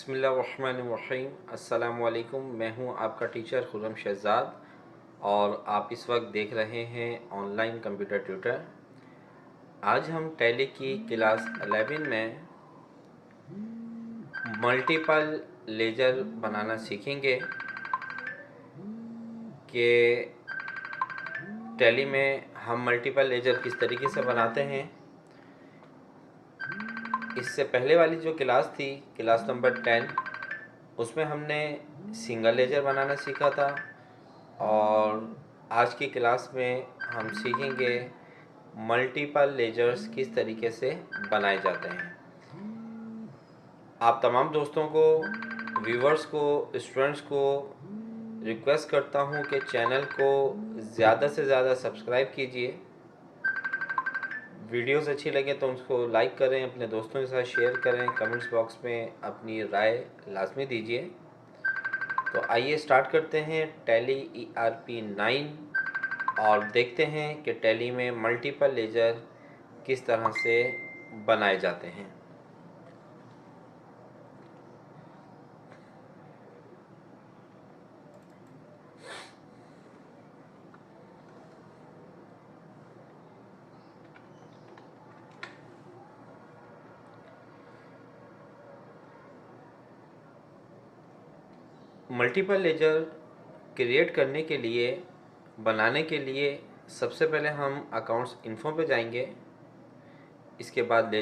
बिस्मिल्लाहिर्रहमानिर्रहीम। अस्सलाम वालेकुम। मैं हूं आपका टीचर खुर्रम शहजाद और आप इस वक्त देख रहे हैं ऑनलाइन कंप्यूटर ट्यूटर। आज हम टैली की क्लास 11 में मल्टीपल लेजर बनाना सीखेंगे कि टैली में हम मल्टीपल लेजर किस तरीके से बनाते हैं। इससे पहले वाली जो क्लास थी, क्लास नंबर 10, उसमें हमने सिंगल लेजर बनाना सीखा था और आज की क्लास में हम सीखेंगे मल्टीपल लेजर्स किस तरीके से बनाए जाते हैं। आप तमाम दोस्तों को, व्यूवर्स को, स्टूडेंट्स को रिक्वेस्ट करता हूं कि चैनल को ज़्यादा से ज़्यादा सब्सक्राइब कीजिए। वीडियोस अच्छी लगे तो उसको लाइक करें, अपने दोस्तों के साथ शेयर करें, कमेंट्स बॉक्स में अपनी राय लाजमी दीजिए। तो आइए स्टार्ट करते हैं टैली ERP 9 और देखते हैं कि टैली में मल्टीपल लेजर किस तरह से बनाए जाते हैं। मल्टीपल लेजर क्रिएट करने के लिए, बनाने के लिए सबसे पहले हम अकाउंट्स इन्फो पे जाएंगे। इसके बाद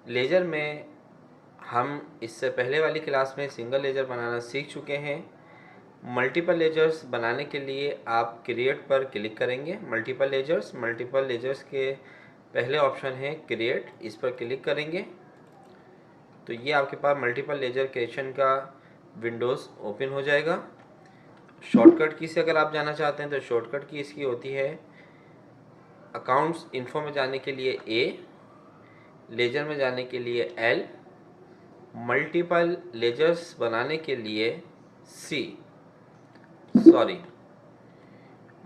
लेजर में हम इससे पहले वाली क्लास में सिंगल लेजर बनाना सीख चुके हैं। मल्टीपल लेजर्स बनाने के लिए आप क्रिएट पर क्लिक करेंगे। मल्टीपल लेजर्स के पहले ऑप्शन है क्रिएट, इस पर क्लिक करेंगे तो ये आपके पास मल्टीपल लेजर क्रिएशन का विंडोज़ ओपन हो जाएगा। शॉर्टकट की से अगर आप जाना चाहते हैं तो शॉर्टकट की इसकी होती है अकाउंट्स इन्फो में जाने के लिए A, लेजर में जाने के लिए L, मल्टीपल लेजर्स बनाने के लिए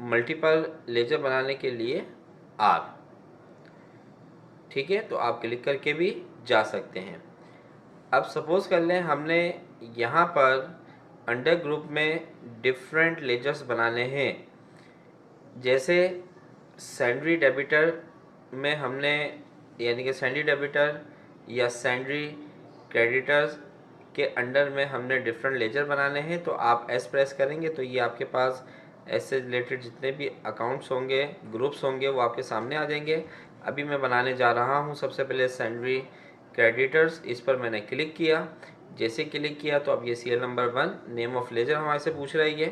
मल्टीपल लेजर बनाने के लिए R। ठीक है, तो आप क्लिक करके भी जा सकते हैं। अब सपोज़ कर लें हमने यहाँ पर अंडर ग्रुप में डिफरेंट लेजर्स बनाने हैं। जैसे सैंड्री डेबिटर में हमने, यानी कि सैंड्री डेबिटर या सैंड्री क्रेडिटर्स के अंडर में हमने डिफरेंट लेजर बनाने हैं, तो आप एस प्रेस करेंगे तो ये आपके पास एस से रिलेटेड जितने भी अकाउंट्स होंगे, ग्रुप्स होंगे, वो आपके सामने आ जाएंगे। अभी मैं बनाने जा रहा हूँ सबसे पहले सैंड्री क्रेडिटर्स। इस पर मैंने क्लिक किया। जैसे क्लिक किया तो अब ये serial number 1 name of ledger हमारे से पूछ रही है,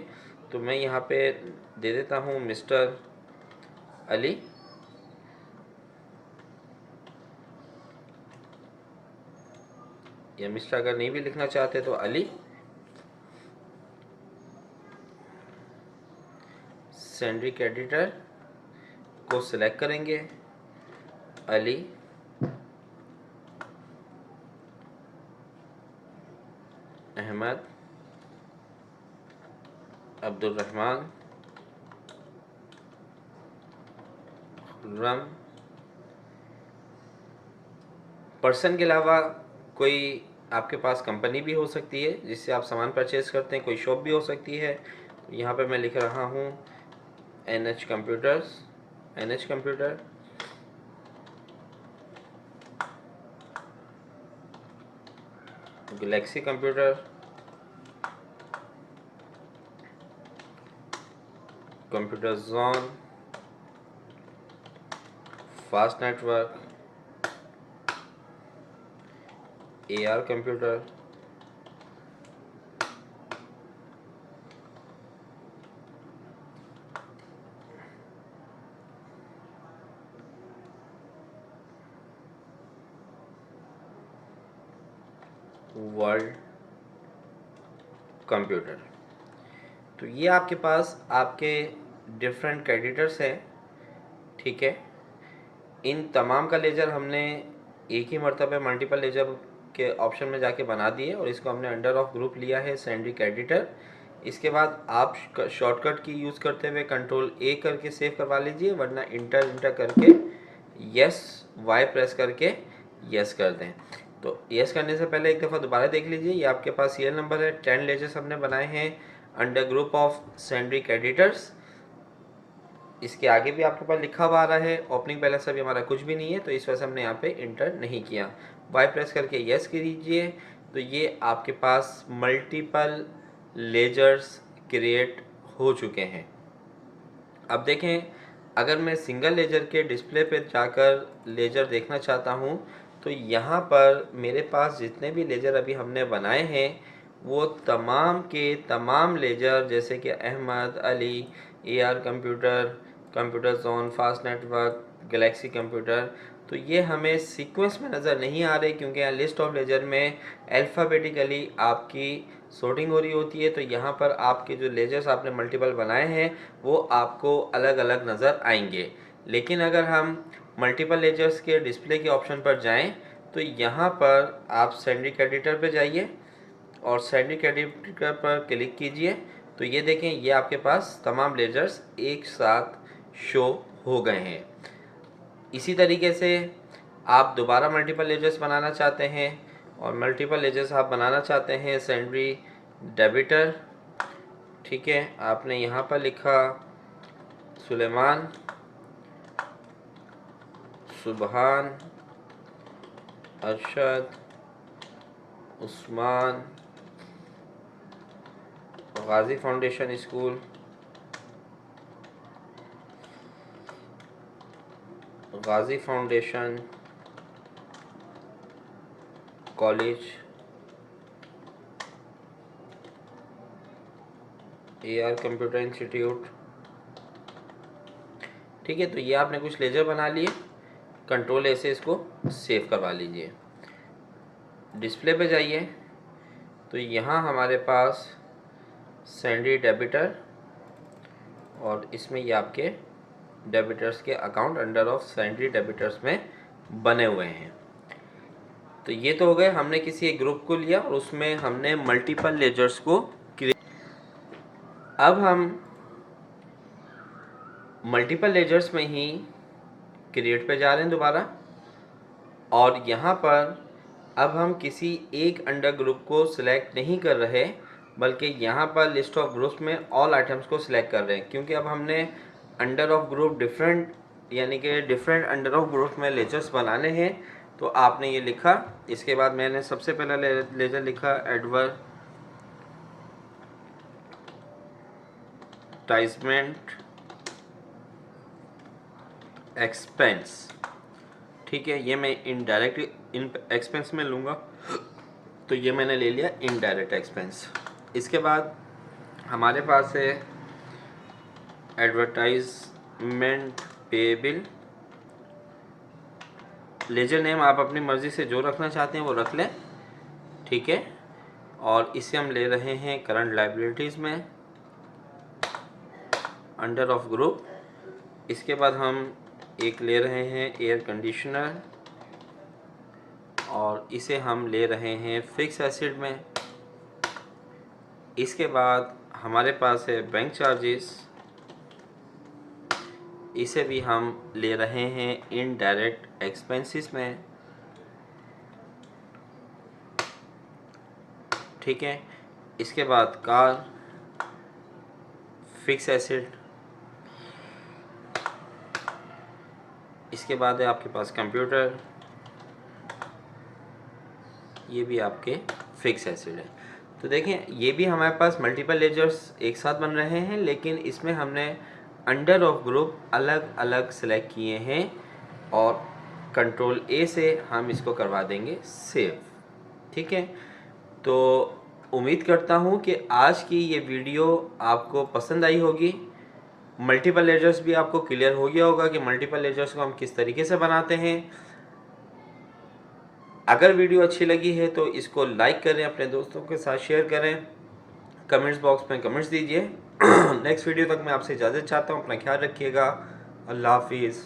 तो मैं यहाँ पे दे देता हूँ मिस्टर अली। या मिस्टर अगर नहीं भी लिखना चाहते तो अली। सैंड्री क्रेडिटर को सिलेक्ट करेंगे, अली, अहमद, अब्दुल रहमान, खुर्रम। पर्सन के अलावा कोई आपके पास कंपनी भी हो सकती है जिससे आप सामान परचेज करते हैं, कोई शॉप भी हो सकती है। तो यहाँ पे मैं लिख रहा हूँ NH computer, Galaxy computer, computer zone, fast network, AR computer, world computer. तो ये आपके पास आपके डिफरेंट क्रेडिटर्स हैं। ठीक है, इन तमाम का लेजर हमने एक ही मरतबे मल्टीपल लेजर के ऑप्शन में जाके बना दिए और इसको हमने अंडर ऑफ ग्रुप लिया है सैंड्री क्रेडिटर। इसके बाद आप शॉर्टकट की यूज़ करते हुए कंट्रोल A करके सेव करवा लीजिए, वरना इंटर करके यस Y प्रेस करके यस कर दें। तो यस करने से पहले एक दफ़ा दोबारा देख लीजिए, ये आपके पास सीरियल नंबर है। 10 लेजर्स हमने बनाए हैं अंडर ग्रुप ऑफ सैंड्री क्रेडिटर्स। इसके आगे भी आपके पास लिखा हुआ आ रहा है, ओपनिंग बैलेंस अभी हमारा कुछ भी नहीं है, तो इस वजह से हमने यहाँ पे इंटर नहीं किया। वाई प्रेस करके यस कीजिए, तो ये आपके पास मल्टीपल लेजर्स क्रिएट हो चुके हैं। अब देखें, अगर मैं सिंगल लेजर के डिस्प्ले पे जाकर लेजर देखना चाहता हूँ, तो यहाँ पर मेरे पास जितने भी लेजर अभी हमने बनाए हैं वो तमाम के तमाम लेजर, जैसे कि Ahmad, Ali, AR computer, computer zone, fast network, galaxy computer, तो ये हमें सीक्वेंस में नज़र नहीं आ रहे, क्योंकि यहाँ लिस्ट ऑफ लेजर में अल्फ़ाबेटिकली आपकी sorting हो रही होती है। तो यहाँ पर आपके जो लेजर्स आपने मल्टीपल बनाए हैं वो आपको अलग अलग नज़र आएंगे। लेकिन अगर हम मल्टीपल लेजर्स के डिस्प्ले के ऑप्शन पर जाएं, तो यहाँ पर आप सैंड्री एडिटर पे जाइए और सैंड्री एडिटर पर क्लिक कीजिए, तो ये देखें, ये आपके पास तमाम लेजर्स एक साथ शो हो गए हैं। इसी तरीके से आप दोबारा मल्टीपल लेजर्स बनाना चाहते हैं, और मल्टीपल लेजर्स आप बनाना चाहते हैं सैंड्री डेबिटर, ठीक है। आपने यहाँ पर लिखा Suleman, Subhan, Arshad, Usman, Ghazi foundation school, Ghazi foundation college, AR computer institute, ठीक है। तो ये आपने कुछ लेजर बना लिए, कंट्रोल A से इसको सेव करवा लीजिए। डिस्प्ले पे जाइए, तो यहाँ हमारे पास सैंड्री डेबिटर, और इसमें ये आपके डेबिटर्स के अकाउंट अंडर ऑफ सैंड्री डेबिटर्स में बने हुए हैं। तो ये तो हो गए, हमने किसी एक ग्रुप को लिया और उसमें हमने मल्टीपल लेजर्स को क्रिएट। अब हम मल्टीपल लेजर्स में ही क्रिएट पे जा रहे हैं दोबारा, और यहाँ पर अब हम किसी एक अंडर ग्रुप को सिलेक्ट नहीं कर रहे, बल्कि यहाँ पर लिस्ट ऑफ ग्रुप्स में ऑल आइटम्स को सिलेक्ट कर रहे हैं, क्योंकि अब हमने अंडर ऑफ ग्रुप डिफरेंट, यानी कि डिफरेंट अंडर ऑफ ग्रुप में लेजर्स बनाने हैं। तो आपने ये लिखा, इसके बाद मैंने सबसे पहला लेजर लिखा एडवर्टाइजमेंट एक्सपेंस, ठीक है। ये मैं इनडायरेक्ट इन एक्सपेंस में लूँगा, तो ये मैंने ले लिया इनडायरेक्ट एक्सपेंस। इसके बाद हमारे पास है एडवर्टाइजमेंट पेएबल। लेजर नेम आप अपनी मर्ज़ी से जो रखना चाहते हैं वो रख लें, ठीक है। और इसे हम ले रहे हैं करंट लायबिलिटीज़ में अंडर ऑफ ग्रुप। इसके बाद हम एक ले रहे हैं एयर कंडीशनर, और इसे हम ले रहे हैं फिक्स एसिड में। इसके बाद हमारे पास है बैंक चार्जेस, इसे भी हम ले रहे हैं इनडायरेक्ट एक्सपेंसेस में, ठीक है। इसके बाद कार, फिक्स एसिड, इसके बाद है आपके पास कंप्यूटर, ये भी आपके फिक्स एसिड है। तो देखें, ये भी हमारे पास मल्टीपल लेजर्स एक साथ बन रहे हैं, लेकिन इसमें हमने अंडर ऑफ ग्रुप अलग अलग सेलेक्ट किए हैं, और कंट्रोल A से हम इसको करवा देंगे सेव, ठीक है। तो उम्मीद करता हूँ कि आज की ये वीडियो आपको पसंद आई होगी। मल्टीपल लेजर्स भी आपको क्लियर हो गया होगा कि मल्टीपल लेजर्स को हम किस तरीके से बनाते हैं। अगर वीडियो अच्छी लगी है तो इसको लाइक करें, अपने दोस्तों के साथ शेयर करें, कमेंट्स बॉक्स में कमेंट्स दीजिए। नेक्स्ट वीडियो तक मैं आपसे इजाज़त चाहता हूँ। अपना ख्याल रखिएगा। अल्लाह हाफिज़।